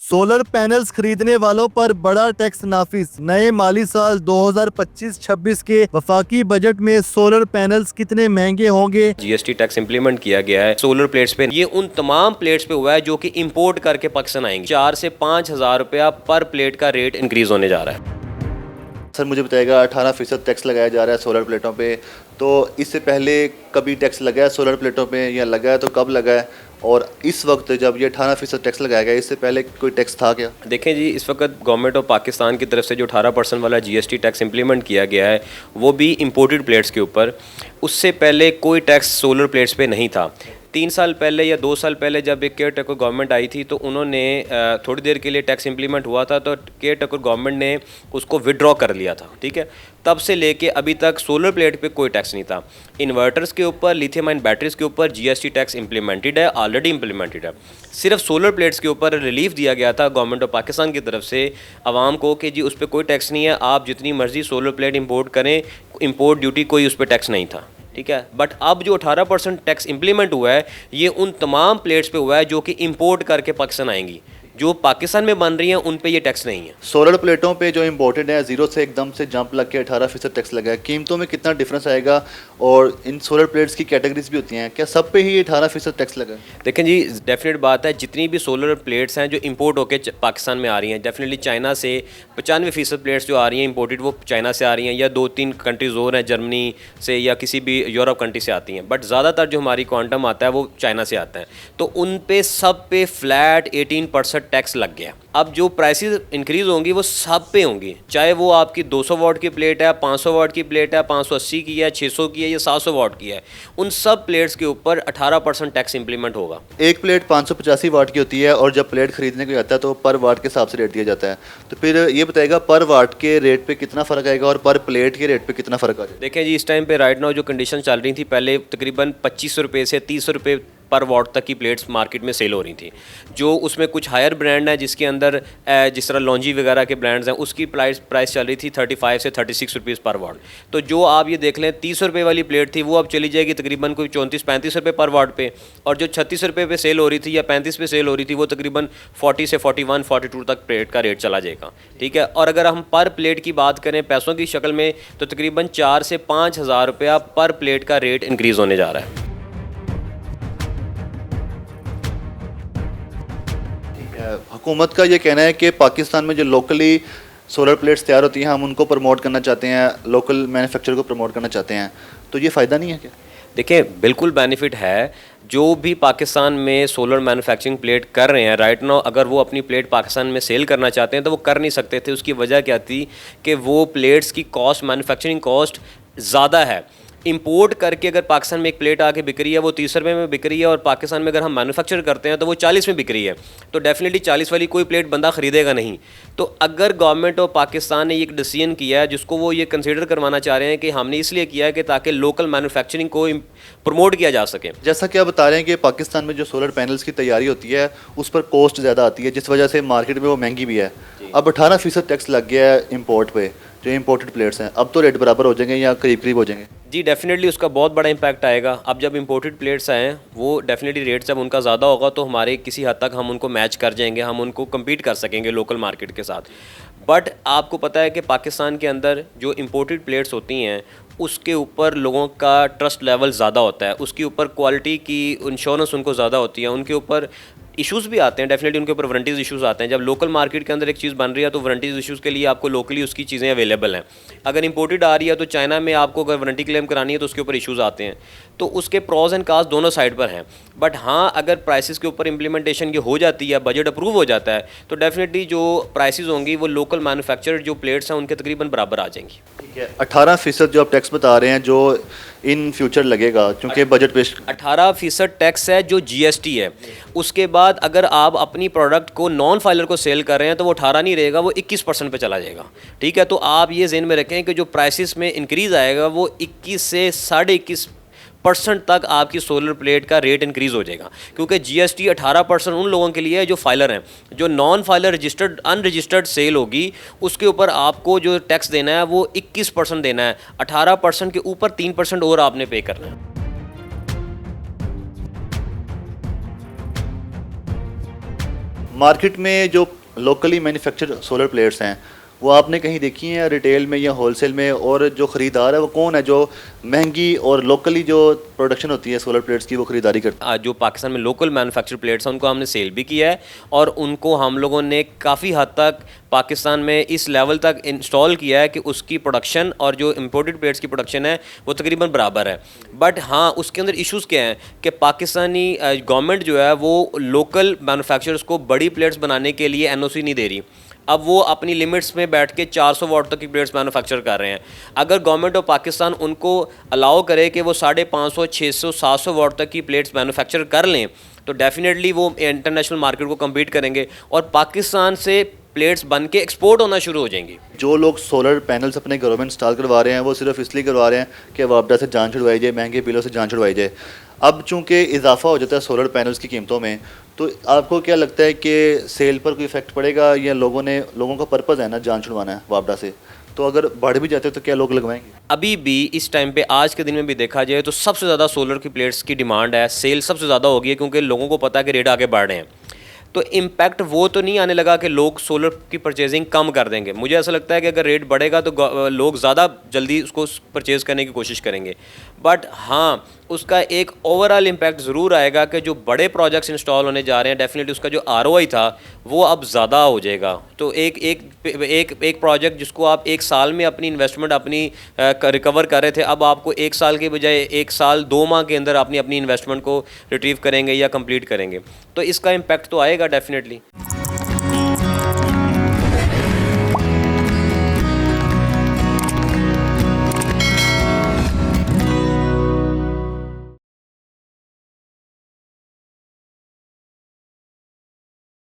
Solar panels खरीदने वालों पर बड़ा टैक्स नाफिज। नए माली साल 2025-26 के वफाकी बजट में सोलर पैनल्स कितने महंगे होंगे? जीएसटी टैक्स इंप्लीमेंट किया गया है सोलर प्लेट्स पे। ये उन तमाम प्लेट्स पे हुआ है जो कि इंपोर्ट करके पाकिस्तान आएंगे। 4 से 5 हज़ार रुपया पर प्लेट का रेट इंक्रीज होने जा रहा है। सर मुझे बताइएगा 18% टैक्स लगाया जा रहा है सोलर प्लेटों पे, तो इससे पहले कभी टैक्स लगा है सोलर प्लेटों पे या लगा है तो कब लगा है? और इस वक्त जब ये 18% टैक्स लगाया गया इससे पहले कोई टैक्स था क्या? देखें जी, इस वक्त गवर्नमेंट ऑफ पाकिस्तान की तरफ से जो 18% वाला जीएसटी टैक्स इंप्लीमेंट किया गया है वो भी इंपोर्टेड प्लेट्स के ऊपर। उससे पहले कोई टैक्स सोलर प्लेट्स पे नहीं था। 3 साल पहले या 2 साल पहले जब एक केयर टेकर गवर्नमेंट आई थी तो उन्होंने थोड़ी देर के लिए टैक्स इंप्लीमेंट हुआ था, तो केयर टेकर गवर्नमेंट ने उसको विड्रॉ कर लिया था। ठीक है, तब से लेके अभी तक सोलर प्लेट पे कोई टैक्स नहीं था। इन्वर्टर्स के ऊपर, लिथियम आयन बैटरीज के ऊपर जीएसटी टैक्स इंप्लीमेंटेड है, ऑलरेडी इंप्लीमेंटेड है। सिर्फ सोलर प्लेट्स के ऊपर रिलीफ दिया गया था गवर्नमेंट ऑफ पाकिस्तान की तरफ से आवाम को कि जी उस पर कोई टैक्स नहीं है, आप जितनी मर्जी सोलर प्लेट इंपोर्ट करें, इंपोर्ट ड्यूटी कोई उस पर टैक्स नहीं था। ठीक है, बट अब जो 18% टैक्स इंप्लीमेंट हुआ है ये उन तमाम प्लेट्स पे हुआ है जो कि इंपोर्ट करके पाकिस्तान आएंगी। जो पाकिस्तान में बन रही हैं उन पे ये टैक्स नहीं है। सोलर प्लेटों पे जो इम्पोर्टेड है ज़ीरो से एकदम से जंप लग के 18% टैक्स लगा है, कीमतों में कितना डिफरेंस आएगा? और इन सोलर प्लेट्स की कैटेगरीज भी होती हैं, क्या सब पे ही 18% टैक्स लगा है? देखें जी, डेफिनेट बात है, जितनी भी सोलर प्लेट्स हैं जो इंपोर्ट होकर पाकिस्तान में आ रही हैं, डेफिनेटली चाइना से 95% प्लेट्स जो आ रही हैं इंपोर्टेड वो चाइना से आ रही हैं, या 2-3 कंट्रीज़ और हैं जर्मनी से या किसी भी यूरोप कंट्री से आती हैं, बट ज़्यादातर जो हमारी क्वांटम आता है वो चाइना से आता है। तो उन पे सब पे फ्लैट 18% टैक्स लग गया। अब जो प्राइसेस इंक्रीज़ होंगी वो सब पे होंगी, चाहे वो आपकी 200 वाट की प्लेट है, 500 वाट की प्लेट है, 580 की है, 600 की है या 700 वाट की है, उन सब प्लेट्स के ऊपर 18% टैक्स इंप्लीमेंट होगा। एक प्लेट 585 वाट की होती है और जब प्लेट खरीदने को आता है तो पर वाट के हिसाब से रेट दिया जाता है, तो फिर ये बताएगा पर वाट के रेट पे कितना फ़र्क आएगा और पर प्लेट के रेट पे कितना फ़र्क आ जाएगा? देखें जी, इस टाइम पे राइट नाउ जो कंडीशन चल रही थी, पहले तकरीबन 2500 रुपये से 300 रुपये पर वॉट तक की प्लेट्स मार्केट में सेल हो रही थी। जो उसमें कुछ हायर ब्रांड है जिसके अंदर जिस तरह लॉन्जी वगैरह के ब्रांड्स हैं, उसकी प्राइस चल रही थी 35 से 36 रुपीज़ पर वॉट। तो जो आप ये देख लें 30 रुपये वाली प्लेट थी वो अब चली जाएगी तकरीबन कोई 34-35 रुपये पर वॉट पे, और जो 36 रुपये पे सेल हो रही थी या 35 पे सेल हो रही थी वो तकरीबन 40 से 41-42 तक प्लेट का रेट चला जाएगा। ठीक है, और अगर हम पर प्लेट की बात करें पैसों की शक्ल में तो तकरीबन 4 से 5 हज़ार रुपया पर प्लेट का रेट इंक्रीज़ होने जा रहा है। हुकूमत का ये कहना है कि पाकिस्तान में जो लोकली सोलर प्लेट्स तैयार होती हैं हम उनको प्रमोट करना चाहते हैं, लोकल मैन्युफैक्चर को प्रमोट करना चाहते हैं, तो ये फ़ायदा नहीं है क्या? देखिए, बिल्कुल बेनिफिट है। जो भी पाकिस्तान में सोलर मैन्युफैक्चरिंग प्लेट कर रहे हैं राइट नाउ, अगर वो अपनी प्लेट पाकिस्तान में सेल करना चाहते हैं तो वो कर नहीं सकते थे। उसकी वजह क्या थी कि वो प्लेट्स की कॉस्ट, मैन्युफैक्चरिंग कॉस्ट ज़्यादा है। इंपोर्ट करके अगर पाकिस्तान में एक प्लेट आके बिक रही है वो 30 रुपये में बिक रही है, और पाकिस्तान में अगर हम मैन्युफैक्चर करते हैं तो वो 40 में बिक रही है, तो डेफिनेटली 40 वाली कोई प्लेट बंदा ख़रीदेगा नहीं। तो अगर गवर्नमेंट ऑफ पाकिस्तान ने एक डिसीजन किया है जिसको वो ये कंसीडर करवाना चाह रहे हैं कि हमने इसलिए किया है कि ताकि लोकल मैन्युफैक्चरिंग को प्रमोट किया जा सके। जैसा कि आप बता रहे हैं कि पाकिस्तान में जो सोलर पैनल्स की तैयारी होती है उस पर कॉस्ट ज़्यादा आती है जिस वजह से मार्केट में वो महंगी भी है। अब 18% टैक्स लग गया है इंपोर्ट पे, जो इंपोर्टेड प्लेट्स हैं, अब तो रेट बराबर हो जाएंगे या करीब करीब हो जाएंगे? जी डेफिनेटली उसका बहुत बड़ा इम्पैक्ट आएगा। अब जब इंपोर्टेड प्लेट्स आएँ वो डेफिनेटली रेट जब उनका ज़्यादा होगा तो हमारे किसी हद तक हम उनको मैच कर जाएंगे, हम उनको कम्पीट कर सकेंगे लोकल मार्केट के साथ। बट आपको पता है कि पाकिस्तान के अंदर जो इंपोर्टेड प्लेट्स होती हैं उसके ऊपर लोगों का ट्रस्ट लेवल ज़्यादा होता है, उसके ऊपर क्वालिटी की इंश्योरेंस उनको ज़्यादा होती है, उनके ऊपर इश्यूज़ भी आते हैं, डेफिनेटली उनके ऊपर वारंटीज़ इश्यूज़ आते हैं। जब लोकल मार्केट के अंदर एक चीज़ बन रही है तो वारंटीज़ इश्यूज़ के लिए आपको लोकली उसकी चीज़ें अवेलेबल हैं। अगर इंपोर्टेड आ रही है तो चाइना में आपको अगर वारंटी क्लेम करानी है तो उसके ऊपर इश्यूज़ आते हैं। तो उसके प्रॉज एंड कॉन्स दोनों साइड पर हैं। बट हाँ, अगर प्राइसेस के ऊपर इंप्लीमेंटेशन की हो जाती है, बजट अप्रूव हो जाता है, तो डेफिनेटली जो प्राइसेस होंगी वो लोकल मैन्युफैक्चर जो प्लेट्स हैं उनके तकरीबन बराबर आ जाएंगी। ठीक है, 18% जो आप टैक्स बता रहे हैं जो इन फ्यूचर लगेगा क्योंकि बजट पेश 18% टैक्स है जो जीएसटी है। उसके बाद अगर आप अपनी प्रोडक्ट को नॉन फाइलर को सेल कर रहे हैं तो वो 18 नहीं रहेगा, वो 21% पे चला जाएगा। ठीक है, तो आप ये ज़हन में रखें कि जो प्राइसेस में इंक्रीज़ आएगा वो 21 से 21.5% तक आपकी सोलर प्लेट का रेट इंक्रीज़ हो जाएगा, क्योंकि जीएसटी 18% उन लोगों के लिए है जो फाइलर हैं। जो non filer registered unregistered sale होगी उसके ऊपर आपको जो टैक्स देना है वो 21% देना है। 18% के ऊपर 3% और आपने पे करना है। मार्केट में जो लोकली मैन्युफैक्चर्ड सोलर प्लेट्स हैं वो आपने कहीं देखी हैं रिटेल में या होलसेल में, और जो ख़रीदार है वो कौन है जो महंगी और लोकली जो प्रोडक्शन होती है सोलर प्लेट्स की वो ख़रीदारी करता है? आज जो पाकिस्तान में लोकल मैन्युफैक्चर प्लेट्स हैं उनको हमने सेल भी किया है और उनको हम लोगों ने काफ़ी हद तक पाकिस्तान में इस लेवल तक इंस्टॉल किया है कि उसकी प्रोडक्शन और जो इम्पोर्टेड प्लेट्स की प्रोडक्शन है वो तकरीबन बराबर है। बट हाँ, उसके अंदर इश्यूज़ क्या हैं कि पाकिस्तानी गवर्नमेंट जो है वो लोकल मैन्युफैक्चरर्स को बड़ी प्लेट्स बनाने के लिए एनओसी नहीं दे रही। अब वो अपनी लिमिट्स में बैठ के 400 वाट तक की प्लेट्स मैन्युफैक्चर कर रहे हैं। अगर गवर्नमेंट ऑफ पाकिस्तान उनको अलाउ करे कि वो 550, 600, 700 वाट तक की प्लेट्स मैन्युफैक्चर कर लें तो डेफिनेटली वो इंटरनेशनल मार्केट को कम्पीट करेंगे और पाकिस्तान से प्लेट्स बन के एक्सपोर्ट होना शुरू हो जाएंगी। जो लोग सोलर पैनल्स अपने घरों में इंस्टॉल करवा रहे हैं वो सिर्फ इसलिए करवा रहे हैं कि वापडा से जान छुड़वाई जाए, महंगे बिलों से जान छुड़वाई जाए। अब चूंकि इजाफा हो जाता है सोलर पैनल्स की कीमतों में, तो आपको क्या लगता है कि सेल पर कोई इफेक्ट पड़ेगा, या लोगों का पर्पज़ है ना जान छुड़वाना है वापडा से, तो अगर बढ़ भी जाते तो क्या लोग लगवाएंगे? अभी भी इस टाइम पे आज के दिन में भी देखा जाए तो सबसे ज़्यादा सोलर की प्लेट्स की डिमांड है, सेल सबसे ज़्यादा होगी है क्योंकि लोगों को पता है कि रेट आगे बढ़ रहे हैं। तो इम्पैक्ट वो तो नहीं आने लगा कि लोग सोलर की परचेजिंग कम कर देंगे। मुझे ऐसा लगता है कि अगर रेट बढ़ेगा तो लोग ज़्यादा जल्दी उसको परचेज़ करने की कोशिश करेंगे। बट हाँ, उसका एक ओवरऑल इम्पैक्ट ज़रूर आएगा कि जो बड़े प्रोजेक्ट्स इंस्टॉल होने जा रहे हैं डेफिनेटली उसका जो आरओआई था वो अब ज़्यादा हो जाएगा। तो एक प्रोजेक्ट जिसको आप एक साल में अपनी इन्वेस्टमेंट अपनी रिकवर कर रहे थे, अब आपको एक साल के बजाय एक साल 2 माह के अंदर अपनी इन्वेस्टमेंट को रिट्रीव करेंगे या कंप्लीट करेंगे। तो इसका इम्पैक्ट तो आएगा डेफिनेटली।